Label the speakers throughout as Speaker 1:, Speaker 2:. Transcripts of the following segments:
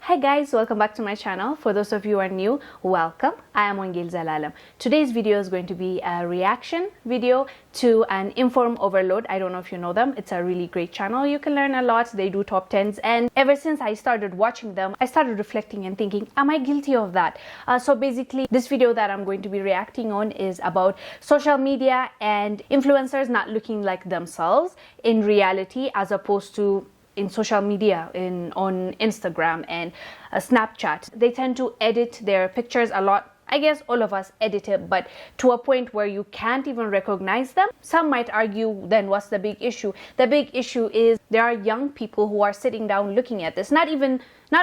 Speaker 1: Hi guys, welcome back to my channel. For those of you who are new, welcome. I am Wongel Zelalem. Today's video is going to be a reaction video to an Inform Overload. I don't know if you know them. It's a really great channel. You can learn a lot. They do top 10s, and ever since I started watching them, I started reflecting and thinking, am I guilty of that? So basically, this video that I'm going to be reacting on is about social media and influencers not looking like themselves in reality, as opposed to in social media, on Instagram and Snapchat. They tend to edit their pictures a lot. I guess all of us edit it, but to a point where you can't even recognize them. Some might argue, then what's the big issue? The big issue is there are young people who are sitting down looking at this. Not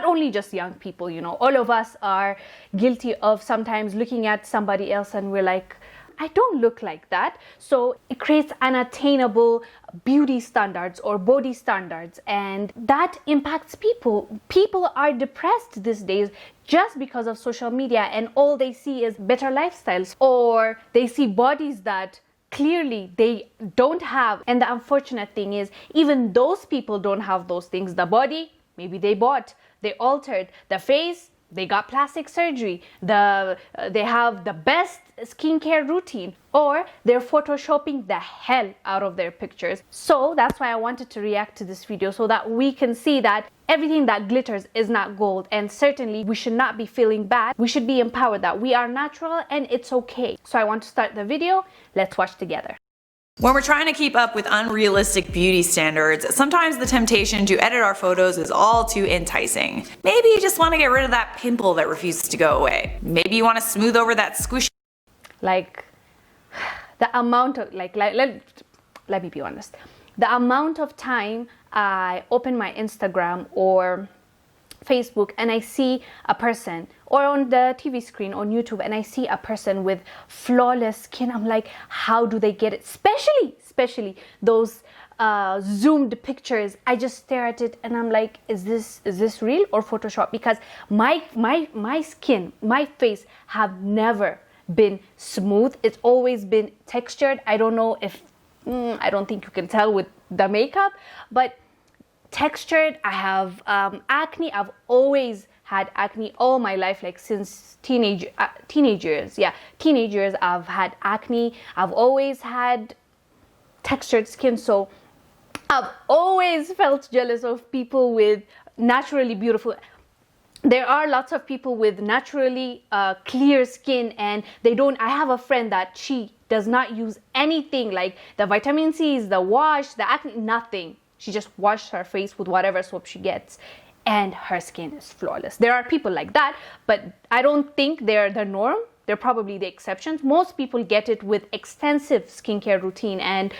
Speaker 1: only just young people, you know, all of us are guilty of sometimes looking at somebody else and we're like, I don't look like that. So it creates unattainable beauty standards or body standards, and that impacts people. People are depressed these days just because of social media, and all they see is better lifestyles, or they see bodies that clearly they don't have. And the unfortunate thing is, even those people don't have those things. The body, maybe they bought, they altered. The face, they got plastic surgery. They have the best skincare routine, or they're photoshopping the hell out of their pictures. So that's why I wanted to react to this video, so that we can see that everything that glitters is not gold, and certainly we should not be feeling bad. We should be empowered that we are natural and it's okay. So I want to start the video. Let's watch together.
Speaker 2: When we're trying to keep up with unrealistic beauty standards, sometimes the temptation to edit our photos is all too enticing. Maybe you just want to get rid of that pimple that refuses to go away. Maybe you want to smooth over that squishy.
Speaker 1: Like, the amount of, let me be honest. The amount of time I open my Instagram or Facebook and I see a person, or on the TV screen on YouTube, and I see a person with flawless skin, I'm like, how do they get it? Especially those zoomed pictures. I just stare at it and I'm like, is this real or Photoshop? Because my skin, my face have never been smooth. It's always been textured. I don't know if I don't think you can tell with the makeup, but textured. I have acne. I've always had acne all my life, like since teenage years. Yeah, teenage years I've had acne. I've always had textured skin, so I've always felt jealous of people with naturally beautiful. There are lots of people with naturally clear skin, and they don't. I have a friend that she does not use anything like the vitamin C's, the wash, the acne, nothing. She just washes her face with whatever soap she gets, and her skin is flawless. There are people like that, but I don't think they're the norm. They're probably the exceptions. Most people get it with extensive skincare routine and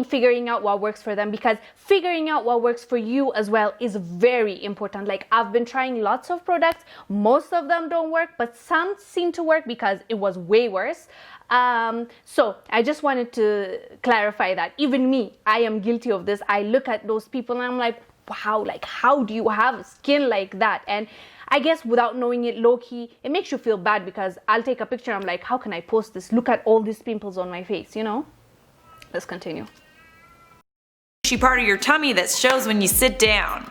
Speaker 1: figuring out what works for them, because figuring out what works for you as well is very important. Like, I've been trying lots of products. Most of them don't work, but some seem to work because it was way worse. So I just wanted to clarify that even me, I am guilty of this. I look at those people and I'm like, wow, like, how do you have skin like that? And I guess without knowing it, low-key, it makes you feel bad, because I'll take a picture, I'm like, how can I post this? Look at all these pimples on my face, you know? Let's continue.
Speaker 2: Part of your tummy that shows when you sit down.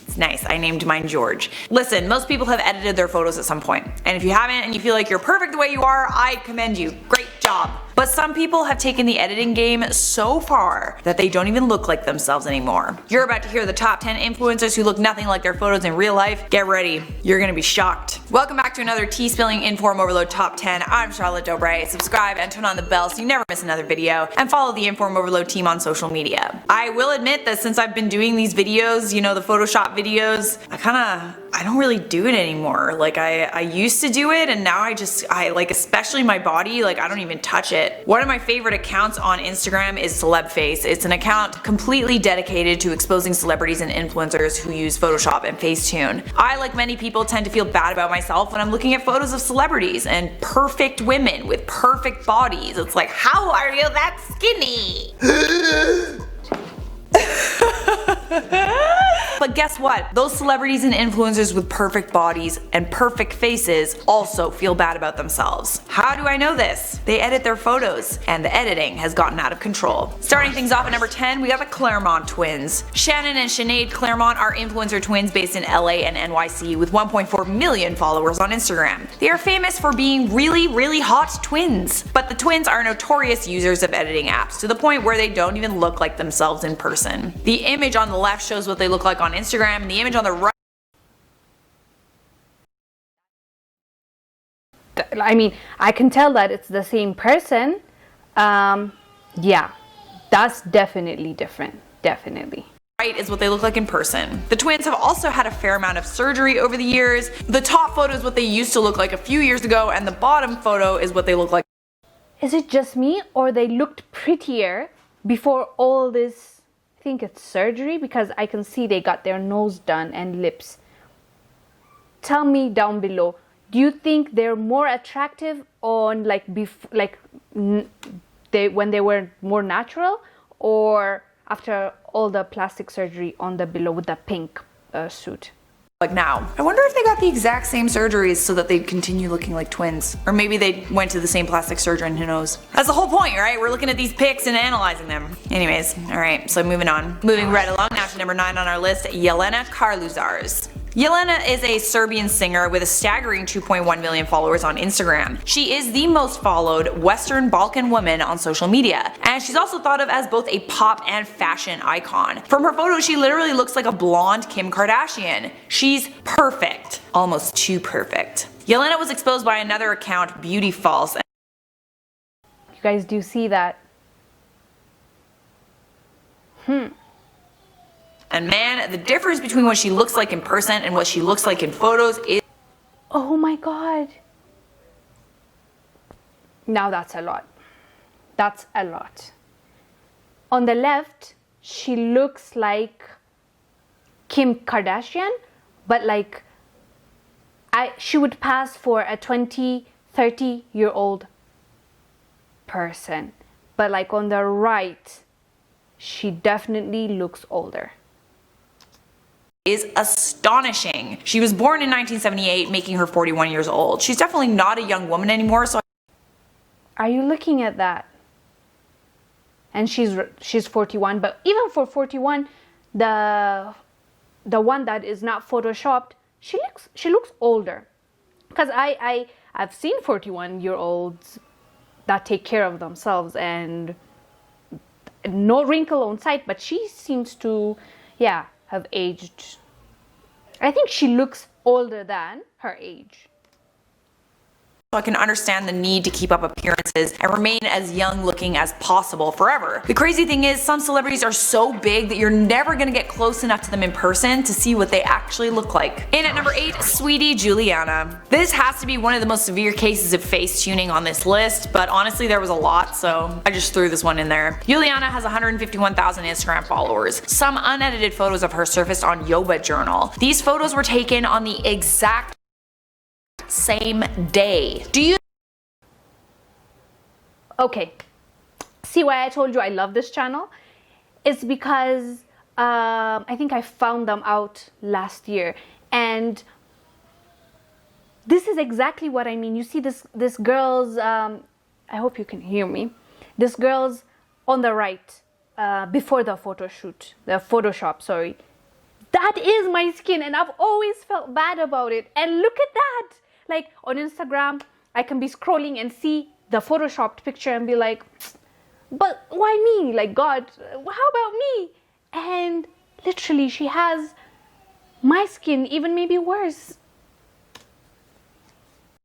Speaker 2: It's nice. I named mine George. Listen, most people have edited their photos at some point, and if you haven't and you feel like you're perfect the way you are, I commend you. Great job. But some people have taken the editing game so far that they don't even look like themselves anymore. You're about to hear the top 10 influencers who look nothing like their photos in real life. Get ready. You're gonna be shocked. Welcome back to another tea-spilling Inform Overload Top 10. I'm Charlotte Dobre. Subscribe and turn on the bell so you never miss another video, and follow the Inform Overload team on social media. I will admit that since I've been doing these videos, you know, the Photoshop videos, I don't really do it anymore. Like, I used to do it, and now I like, especially my body, like, I don't even touch it. One of my favorite accounts on Instagram is CelebFace. It's an account completely dedicated to exposing celebrities and influencers who use Photoshop and Facetune. I, like many people, tend to feel bad about myself when I'm looking at photos of celebrities and perfect women with perfect bodies. It's like, how are you that skinny? But guess what? Those celebrities and influencers with perfect bodies and perfect faces also feel bad about themselves. How do I know this? They edit their photos, and the editing has gotten out of control. Starting things off at number 10, we got the Clermont Twins. Shannon and Sinead Clermont are influencer twins based in LA and NYC with 1.4 million followers on Instagram. They are famous for being really hot twins. But the twins are notorious users of editing apps to the point where they don't even look like themselves in person. The image on the left shows what they look like on Instagram, and the image on the right.
Speaker 1: I mean, I can tell that it's the same person. Yeah, that's definitely different. Definitely.
Speaker 2: Right is what they look like in person. The twins have also had a fair amount of surgery over the years. The top photo is what they used to look like a few years ago, and the bottom photo is what they look like.
Speaker 1: Is it just me, or they looked prettier before all this? I think it's surgery, because I can see they got their nose done and lips. Tell me down below, do you think they're more attractive on when they were more natural, or after all the plastic surgery on the below with the pink suit?
Speaker 2: Like now. I wonder if they got the exact same surgeries so that they'd continue looking like twins. Or maybe they went to the same plastic surgeon, who knows. That's the whole point, right? We're looking at these pics and analyzing them. Anyways, alright, so moving on. Moving right along, now to number 9 on our list, Jelena Karleusastar. Jelena is a Serbian singer with a staggering 2.1 million followers on Instagram. She is the most followed Western Balkan woman on social media, and she's also thought of as both a pop and fashion icon. From her photos, she literally looks like a blonde Kim Kardashian. She's perfect. Almost too perfect. Jelena was exposed by another account, Beauty False.
Speaker 1: You guys do see that?
Speaker 2: And man, the difference between what she looks like in person and what she looks like in photos is...
Speaker 1: Oh my god. Now that's a lot. That's a lot. On the left, she looks like Kim Kardashian, but like she would pass for a 20, 30-year-old person. But like on the right, she definitely looks older.
Speaker 2: Is astonishing. She was born in 1978, making her 41 years old. She's definitely not a young woman anymore, so...
Speaker 1: Are you looking at that? And she's 41, but even for 41, the one that is not photoshopped, she looks older. Because I've seen 41-year-olds that take care of themselves and no wrinkle on sight, but she seems to, yeah, have aged. I think she looks older than her age.
Speaker 2: So I can understand the need to keep up appearances and remain as young looking as possible forever. The crazy thing is, some celebrities are so big that you're never gonna get close enough to them in person to see what they actually look like. And at number 8, sweetie Juliana. This has to be one of the most severe cases of face tuning on this list, but honestly there was a lot, so I just threw this one in there. Juliana has 151,000 Instagram followers. Some unedited photos of her surfaced on Yoba Journal. These photos were taken on the exact same day. Do you...
Speaker 1: Okay, see why I told you I love this channel? It's because I think I found them out last year, and this is exactly what I mean. You see this girl's, I hope you can hear me, this girl's on the right, before the photo shoot, the Photoshop, sorry. That is my skin, and I've always felt bad about it. And look at that! Like on Instagram, I can be scrolling and see the photoshopped picture and be like, but why me? Like, God, how about me? And literally, she has my skin, even maybe worse.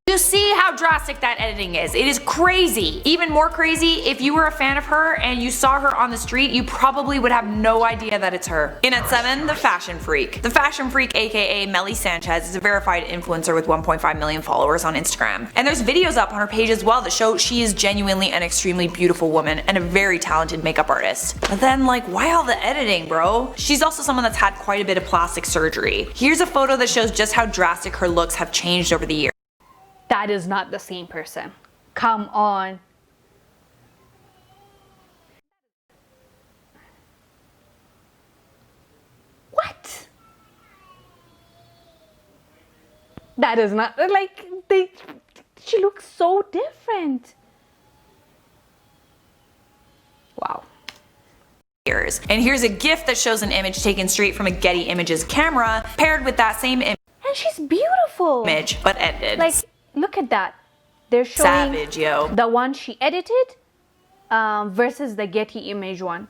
Speaker 2: You see how drastic that editing is. It is crazy. Even more crazy, if you were a fan of her and you saw her on the street, you probably would have no idea that it's her. In at 7, the Fashion Freak. The Fashion Freak, aka Melly Sanchez, is a verified influencer with 1.5 million followers on Instagram. And there's videos up on her page as well that show she is genuinely an extremely beautiful woman and a very talented makeup artist. But then, like, why all the editing, bro? She's also someone that's had quite a bit of plastic surgery. Here's a photo that shows just how drastic her looks have changed over the years.
Speaker 1: That is not the same person. Come on. What? That is not, like, she looks so different. Wow.
Speaker 2: And here's a GIF that shows an image taken straight from a Getty Images camera paired with that same
Speaker 1: And she's beautiful.
Speaker 2: image, but edited.
Speaker 1: Like, look at that. They're showing
Speaker 2: savage, yo.
Speaker 1: the one she edited versus the Getty image one.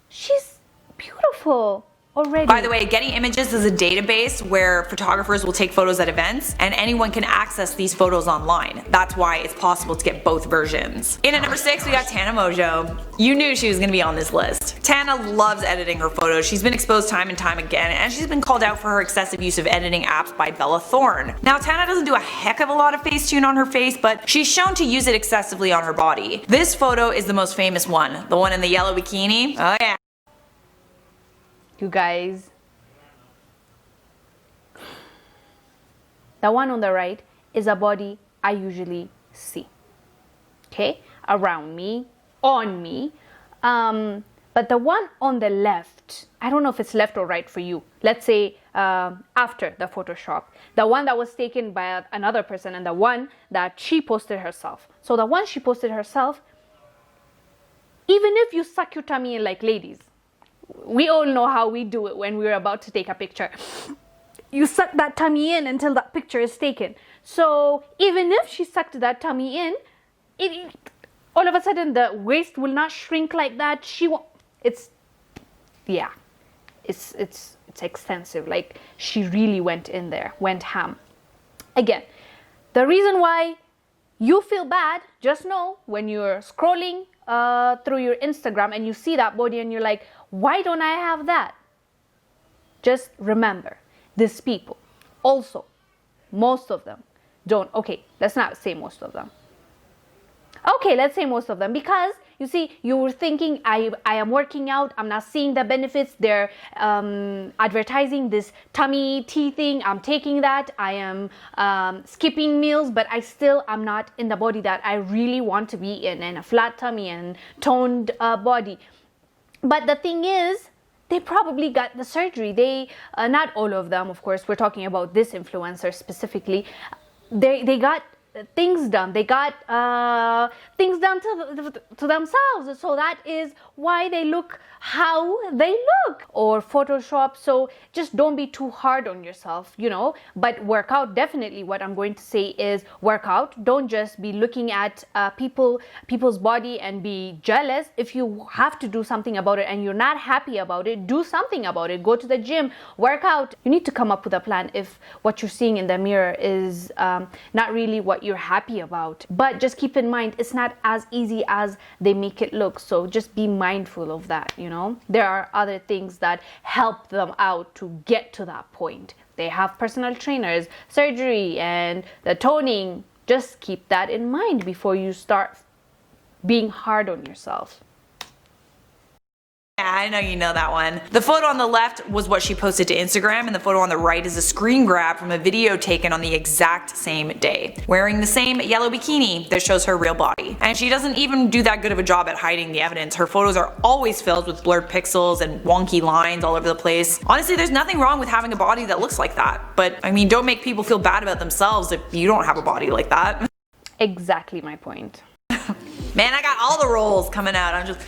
Speaker 1: She's beautiful already.
Speaker 2: By the way, Getty Images is a database where photographers will take photos at events and anyone can access these photos online. That's why it's possible to get both versions. In at number 6, we got Tana Mongeau. You knew she was gonna be on this list. Tana loves editing her photos. She's been exposed time and time again, and she's been called out for her excessive use of editing apps by Bella Thorne. Now, Tana doesn't do a heck of a lot of Facetune on her face, but she's shown to use it excessively on her body. This photo is the most famous one, the one in the yellow bikini. Oh yeah.
Speaker 1: You guys, the one on the right is a body I usually see, okay, around me, on me, but the one on the left, I don't know if it's left or right for you, let's say after the Photoshop, the one that was taken by another person and the one that she posted herself. So the one she posted herself, even if you suck your tummy in, like ladies, we all know how we do it when we're about to take a picture. You suck that tummy in until that picture is taken. So even if she sucked that tummy in, all of a sudden the waist will not shrink like that. It's extensive. Like, she really went in there, went ham. Again, the reason why you feel bad, just know when you're scrolling through your Instagram and you see that body and you're like, why don't I have that? Just remember, these people, also, most of them don't. Okay, let's not say most of them. Okay, let's say most of them, because you see, you were thinking, I am working out, I'm not seeing the benefits, they're advertising this tummy tea thing, I'm taking that, I am skipping meals, but I'm not in the body that I really want to be in, and a flat tummy and toned body. But the thing is, they probably got the surgery. They, not all of them, of course, we're talking about this influencer specifically, they got things done. They got things done to themselves. So that is why they look how they look, or Photoshop. So just don't be too hard on yourself, you know, but work out. Definitely what I'm going to say is work out. Don't just be looking at people's body and be jealous. If you have to do something about it and you're not happy about it, do something about it. Go to the gym, work out. You need to come up with a plan if what you're seeing in the mirror is not really what you're happy about. But just keep in mind, it's not as easy as they make it look. So just be mindful of that, you know. There are other things that help them out to get to that point. They have personal trainers, surgery, and the toning. Just keep that in mind before you start being hard on yourself.
Speaker 2: Yeah, I know you know that one. The photo on the left was what she posted to Instagram, and the photo on the right is a screen grab from a video taken on the exact same day, wearing the same yellow bikini that shows her real body. And she doesn't even do that good of a job at hiding the evidence. Her photos are always filled with blurred pixels and wonky lines all over the place. Honestly, there's nothing wrong with having a body that looks like that. But I mean, don't make people feel bad about themselves if you don't have a body like that.
Speaker 1: Exactly my point.
Speaker 2: Man, I got all the roles coming out. I'm just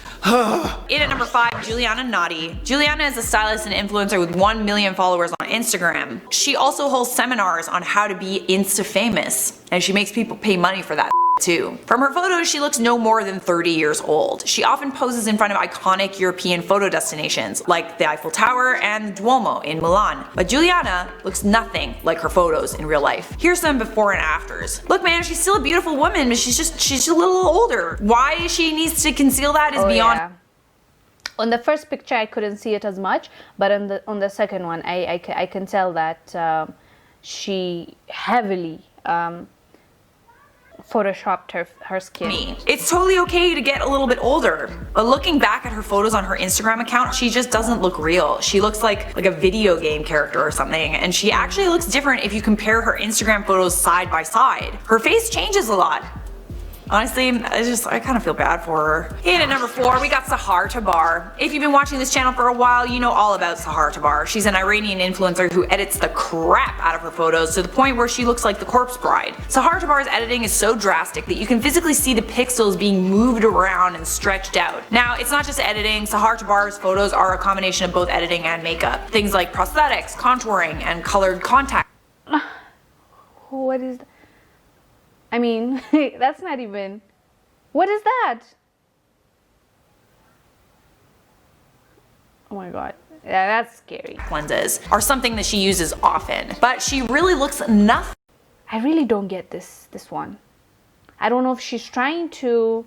Speaker 2: In at number 5, Juliana Naughty. Juliana is a stylist and influencer with 1 million followers on Instagram. She also holds seminars on how to be Insta famous, and she makes people pay money for that too. From her photos, she looks no more than 30 years old. She often poses in front of iconic European photo destinations like the Eiffel Tower and the Duomo in Milan. But Juliana looks nothing like her photos in real life. Here's some before and afters. Look man, she's still a beautiful woman, but she's just a little older. Why she needs to conceal that is beyond.
Speaker 1: Yeah. On the first picture I couldn't see it as much, but on the second one I can tell that she heavily photoshopped her skin.
Speaker 2: It's totally okay to get a little bit older, but looking back at her photos on her Instagram account, she just doesn't look real. She looks like a video game character or something, and she actually looks different if you compare her Instagram photos side by side. Her face changes a lot. Honestly, I kind of feel bad for her. And at number 4, we got Sahar Tabar. If you've been watching this channel for a while, you know all about Sahar Tabar. She's an Iranian influencer who edits the crap out of her photos to the point where she looks like the corpse bride. Sahar Tabar's editing is so drastic that you can physically see the pixels being moved around and stretched out. Now, it's not just editing. Sahar Tabar's photos are a combination of both editing and makeup. Things like prosthetics, contouring, and colored contact.
Speaker 1: What is that? I mean, that's not even... What is that? Oh my god. Yeah, that's scary.
Speaker 2: Lenses are something that she uses often, but she really looks nothing.
Speaker 1: I really don't get this one. I don't know if she's trying to...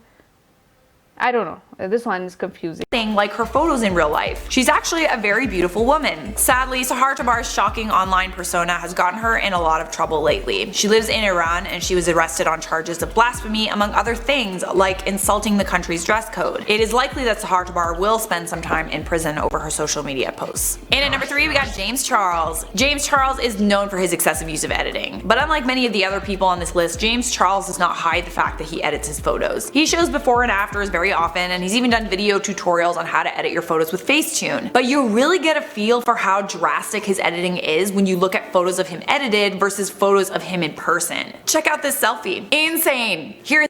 Speaker 1: I don't know. This one is confusing.
Speaker 2: Like her photos in real life. She's actually a very beautiful woman. Sadly, Sahar Tabar's shocking online persona has gotten her in a lot of trouble lately. She lives in Iran and she was arrested on charges of blasphemy, among other things like insulting the country's dress code. It is likely that Sahar Tabar will spend some time in prison over her social media posts. And at number 3, we got James Charles. James Charles is known for his excessive use of editing, but unlike many of the other people on this list, James Charles does not hide the fact that he edits his photos. He shows before and afters very often, and he's even done video tutorials on how to edit your photos with Facetune. But you really get a feel for how drastic his editing is when you look at photos of him edited versus photos of him in person. Check out this selfie. Insane. Here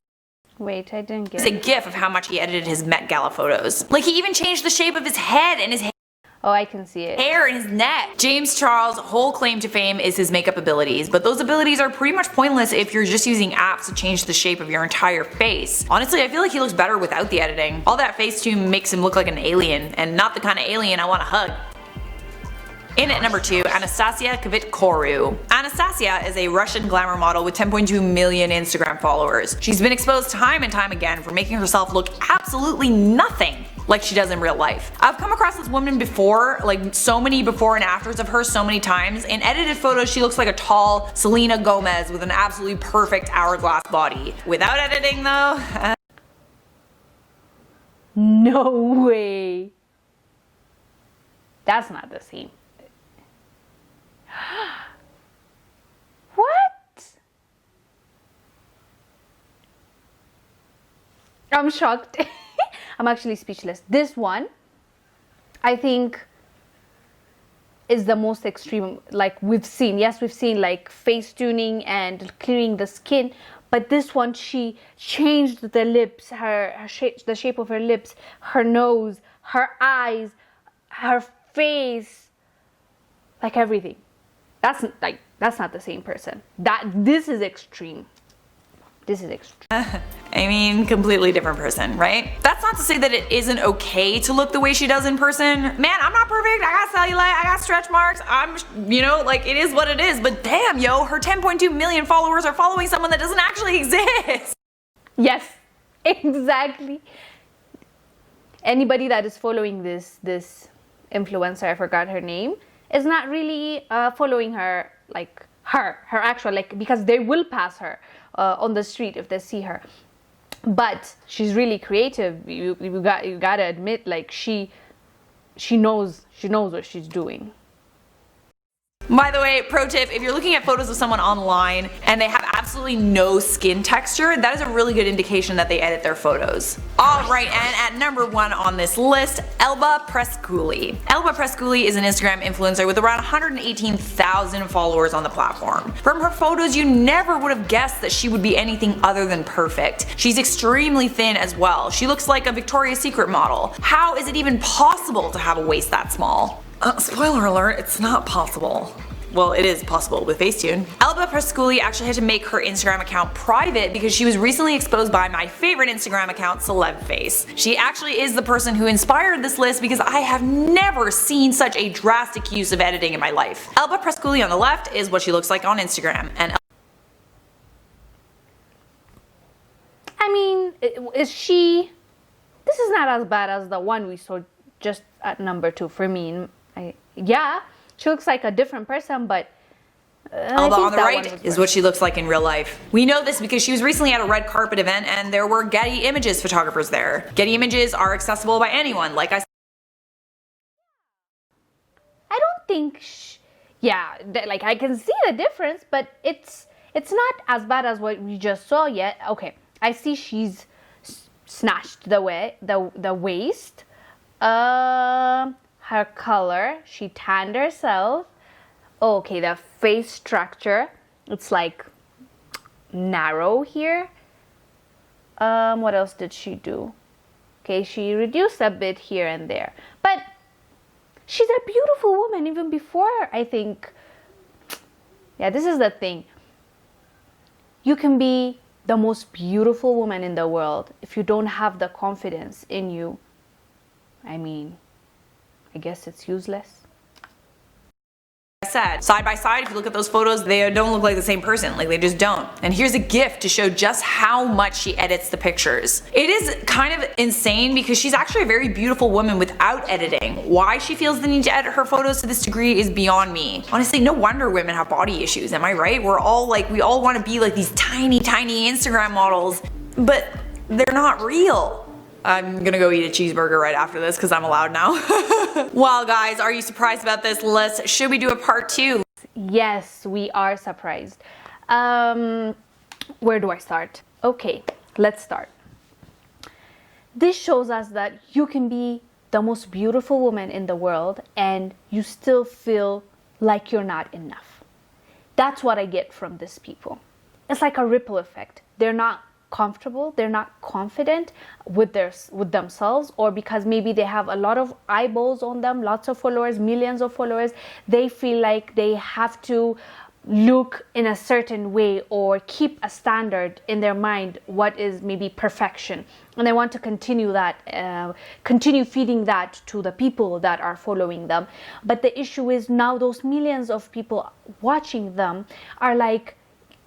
Speaker 1: Wait, I didn't get
Speaker 2: is a gif of how much he edited his Met Gala photos. Like, he even changed the shape of his head and his
Speaker 1: Oh, I can see it.
Speaker 2: hair and his neck. James Charles' whole claim to fame is his makeup abilities, but those abilities are pretty much pointless if you're just using apps to change the shape of your entire face. Honestly, I feel like he looks better without the editing. All that Facetune makes him look like an alien, and not the kind of alien I want to hug. In at number 2, Anastasiya Kvitko. Anastasiya is a Russian glamour model with 10.2 million Instagram followers. She's been exposed time and time again for making herself look absolutely nothing like she does in real life. I've come across this woman before, like so many before and afters of her so many times. In edited photos, she looks like a tall Selena Gomez with an absolutely perfect hourglass body. Without editing though,
Speaker 1: No way. That's not the same. What? I'm shocked. I'm actually speechless. This one, I think, is the most extreme, like we've seen. Yes, we've seen like face tuning and clearing the skin, but this one, she changed the lips, the shape of her lips, her nose, her eyes, her face, like everything. That's not the same person. This is extreme. This is extreme.
Speaker 2: I mean, completely different person, right? That's not to say that it isn't okay to look the way she does in person. Man, I'm not perfect. I got cellulite, I got stretch marks. Like, it is what it is. But damn, yo, her 10.2 million followers are following someone that doesn't actually exist.
Speaker 1: Yes, exactly. Anybody that is following this influencer, I forgot her name, is not really following her, like her actual, like, because they will pass her on the street if they see her. But she's really creative. You gotta admit, like, she knows what she's doing.
Speaker 2: By the way, pro tip, if you're looking at photos of someone online and they have absolutely no skin texture, that is a really good indication that they edit their photos. Alright, and at number 1 on this list, Elba Prescoli. Elba Prescoli is an Instagram influencer with around 118,000 followers on the platform. From her photos, you never would have guessed that she would be anything other than perfect. She's extremely thin as well. She looks like a Victoria's Secret model. How is it even possible to have a waist that small? Spoiler alert, it's not possible. Well, it is possible with Facetune. Elba Prescoli actually had to make her Instagram account private because she was recently exposed by my favorite Instagram account, Celebface. She actually is the person who inspired this list because I have never seen such a drastic use of editing in my life. Elba Prescoli on the left is what she looks like on Instagram, and
Speaker 1: I mean, is she... This is not as bad as the one we saw just at number 2 for me. Yeah, she looks like a different person, but
Speaker 2: Elba on the right is what she looks like in real life. We know this because she was recently at a red carpet event and there were Getty Images photographers there. Getty Images are accessible by anyone, like I said.
Speaker 1: I don't think like, I can see the difference, but it's not as bad as what we just saw yet. Okay, I see she's snatched the waist. Her color, she tanned herself. Okay, the face structure, it's like narrow here. What else did she do? Okay, she reduced a bit here and there, but she's a beautiful woman even before, I think. Yeah, this is the thing. You can be the most beautiful woman in the world if you don't have the confidence in you. I mean, I guess it's useless.
Speaker 2: Said, side by side, if you look at those photos, they don't look like the same person. Like, they just don't. And here's a gift to show just how much she edits the pictures. It is kind of insane because she's actually a very beautiful woman without editing. Why she feels the need to edit her photos to this degree is beyond me. Honestly, no wonder women have body issues, am I right? We all want to be like these tiny Instagram models, but they're not real. I'm gonna go eat a cheeseburger right after this because I'm allowed now. Well, guys, are you surprised about this list? Should we do a part 2?
Speaker 1: Yes, we are surprised. Where do I start? Okay, let's start. This shows us that you can be the most beautiful woman in the world and you still feel like you're not enough. That's what I get from these people. It's like a ripple effect. They're not comfortable, they're not confident with themselves, or because maybe they have a lot of eyeballs on them, lots of followers, millions of followers, they feel like they have to look in a certain way or keep a standard in their mind, what is maybe perfection, and they want to continue feeding that to the people that are following them. But the issue is now those millions of people watching them are like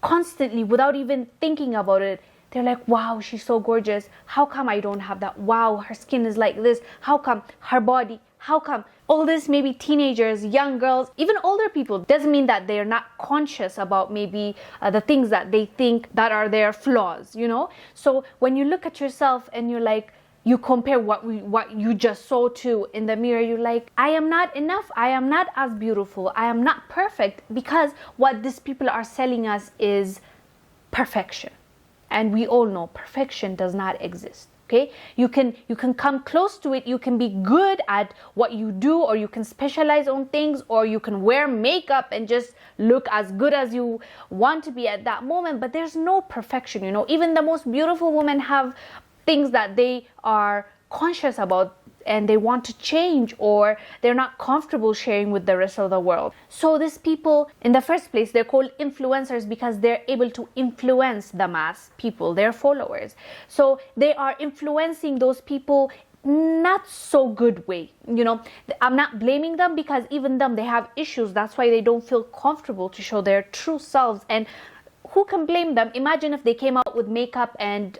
Speaker 1: constantly, without even thinking about it, they're like, wow, she's so gorgeous. How come I don't have that? Wow, her skin is like this. How come her body? How come? All this, maybe teenagers, young girls, even older people, doesn't mean that they're not conscious about maybe the things that they think that are their flaws, you know? So when you look at yourself and you're like, you compare what you just saw to in the mirror, you're like, I am not enough. I am not as beautiful. I am not perfect, because what these people are selling us is perfection. And we all know perfection does not exist. Okay, you can come close to it, you can be good at what you do, or you can specialize on things, or you can wear makeup and just look as good as you want to be at that moment, but there's no perfection, you know. Even the most beautiful women have things that they are conscious about and they want to change, or they're not comfortable sharing with the rest of the world. So these people, in the first place, they're called influencers because they're able to influence the mass people, their followers. So they are influencing those people not so good way, you know. I'm not blaming them, because even them, they have issues. That's why they don't feel comfortable to show their true selves. And who can blame them? Imagine if they came out with makeup and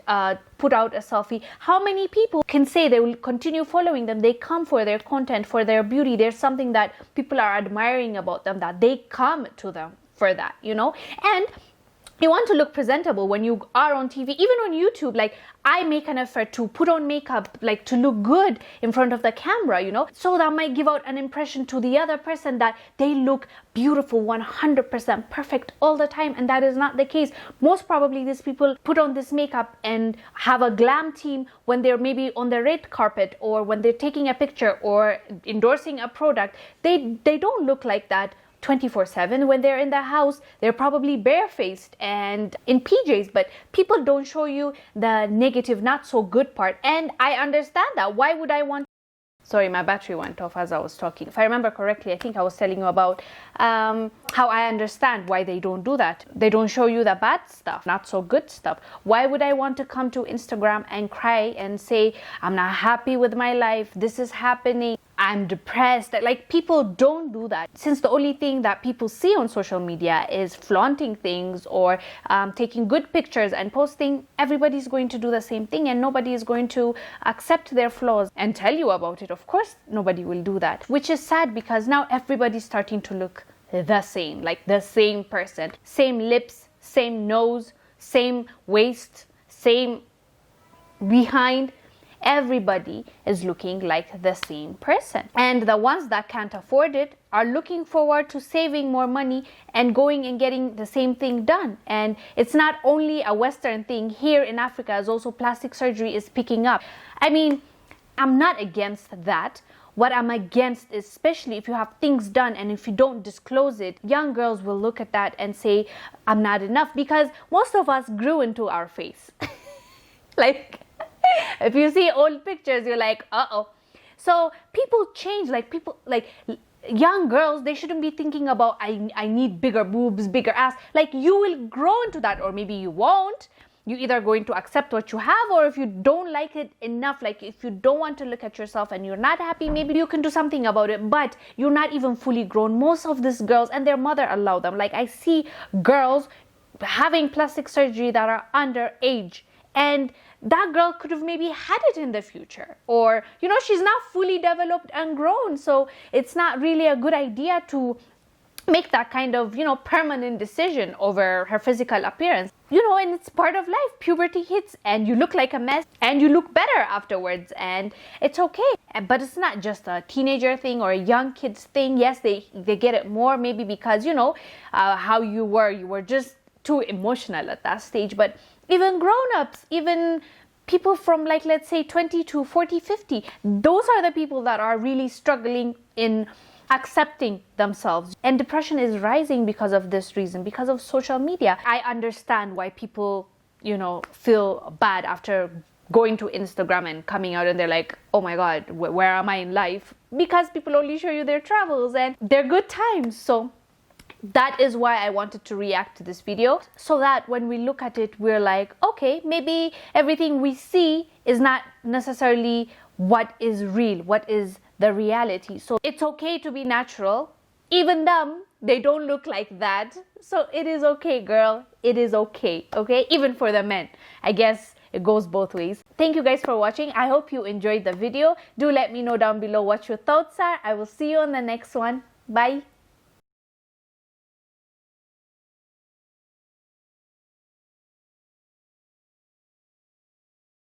Speaker 1: put out a selfie. How many people can say they will continue following them? They come for their content, for their beauty. There's something that people are admiring about them, that they come to them for that, you know. And you want to look presentable when you are on TV, even on YouTube. Like, I make an effort to put on makeup, like to look good in front of the camera, you know. So that might give out an impression to the other person that they look beautiful, 100% perfect all the time. And that is not the case. Most probably these people put on this makeup and have a glam team when they're maybe on the red carpet, or when they're taking a picture or endorsing a product. They don't look like that 24/7. When they're in the house, they're probably barefaced and in PJs, but people don't show you the negative, not so good part. And I understand that. Why would I want... Sorry, my battery went off as I was talking. If I remember correctly, I think I was telling you about how I understand why they don't do that. They don't show you the bad stuff, not so good stuff. Why would I want to come to Instagram and cry and say, I'm not happy with my life, this is happening, I'm depressed? Like, people don't do that. Since the only thing that people see on social media is flaunting things or taking good pictures and posting, everybody's going to do the same thing, and nobody is going to accept their flaws and tell you about it. Of course, nobody will do that, which is sad, because now everybody's starting to look the same, like the same person. Same lips, same nose, same waist, same behind. everybody is looking like the same person. And the ones that can't afford it are looking forward to saving more money and going and getting the same thing done. And it's not only a Western thing. Here in Africa as also, plastic surgery is picking up. I mean, I'm not against that. What I'm against is, especially if you have things done and if you don't disclose it, young girls will look at that and say, I'm not enough, because most of us grew into our face. Like, if you see old pictures, you're like, uh-oh. So people change, young girls, they shouldn't be thinking about, I need bigger boobs, bigger ass. Like, you will grow into that, or maybe you won't. You're either going to accept what you have, or if you don't like it enough, like if you don't want to look at yourself and you're not happy, maybe you can do something about it, but you're not even fully grown. Most of these girls and their mother allow them. Like, I see girls having plastic surgery that are underage, and that girl could have maybe had it in the future, or, you know, she's not fully developed and grown. So it's not really a good idea to make that kind of, you know, permanent decision over her physical appearance. You know, and it's part of life. Puberty hits and you look like a mess and you look better afterwards, and it's okay. But it's not just a teenager thing or a young kid's thing. Yes, they get it more maybe because, you know, how you were just too emotional at that stage. But even grown-ups, even people from, like, let's say 20 to 40, 50, those are the people that are really struggling in accepting themselves. And depression is rising because of this reason, because of social media. I understand why people, you know, feel bad after going to Instagram and coming out and they're like, oh my God, where am I in life? Because people only show you their travels and their good times. So that is why I wanted to react to this video, so that when we look at it, we're like, okay, maybe everything we see is not necessarily what is real, what is the reality. So it's okay to be natural. Even them, they don't look like that. So it is okay, girl. It is okay, okay? Even for the men. I guess it goes both ways. Thank you guys for watching. I hope you enjoyed the video. Do let me know down below what your thoughts are. I will see you on the next one. Bye.